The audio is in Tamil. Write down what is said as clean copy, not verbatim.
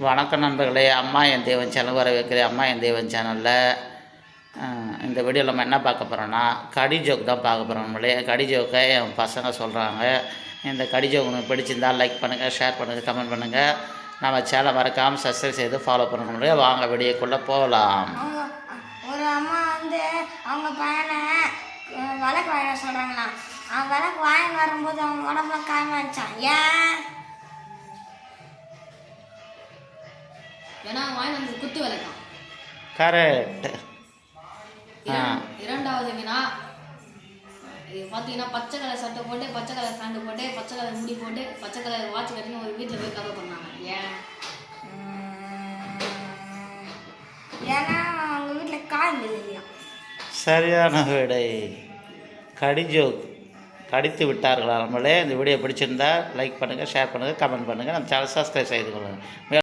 வணக்கம் நண்பர்களே. அம்மா என் தெய்வம் சேனல் வரவேற்கிற அம்மா என் தெய்வம் சேனலில் இந்த வீடியோவில் நம்ம என்ன பார்க்க போகிறோன்னா கடி ஜோக் தான் பார்க்க போகிறோம். நம்மளே கடி ஜோக்கை என் பசங்க சொல்கிறாங்க. இந்த கடி ஜோக் உங்களுக்கு பிடிச்சிருந்தால் லைக் பண்ணுங்கள், ஷேர் பண்ணுங்கள், கமெண்ட் பண்ணுங்கள். நம்ம சேனல் மறக்காமல் சப்ஸ்கிரைப் செய்து ஃபாலோ பண்ண வாங்க வீடியோக்குள்ளே போகலாம். ஒரு அம்மா அவங்க பையனை விளக்கு வாங்க சொல்கிறாங்களா. அவன் விளக்கு வாங்கி வரும்போது அவங்க உடம்புல காயமாச்சான். ஏன்னா வாங்கி வந்து குத்து விளக்கான். கரெக்ட். இரண்டாவது வினா பார்த்தீங்கன்னா பச்சை கலர் சட்டை போட்டு, பச்சை கலர் பேண்ட் போட்டு, பச்சை கலர் முடி போட்டு, பச்சை கலர் வாட்ச் கட்டின்னு ஒரு வீட்டில் போய் கதை பண்ணாங்க. ஏன்னா அவங்க வீட்டில் கால் இல்லையா. சரியான விடை. கடி ஜோக் கடித்து விட்டார்களா நம்மளே. இந்த வீடியோ பிடிச்சிருந்தா லைக் பண்ணுங்கள், ஷேர் பண்ணுங்கள், கமெண்ட் பண்ணுங்கள். நம்ம சேனல் சப்ஸ்கிரைப் செய்து கொள்ளுங்கள்.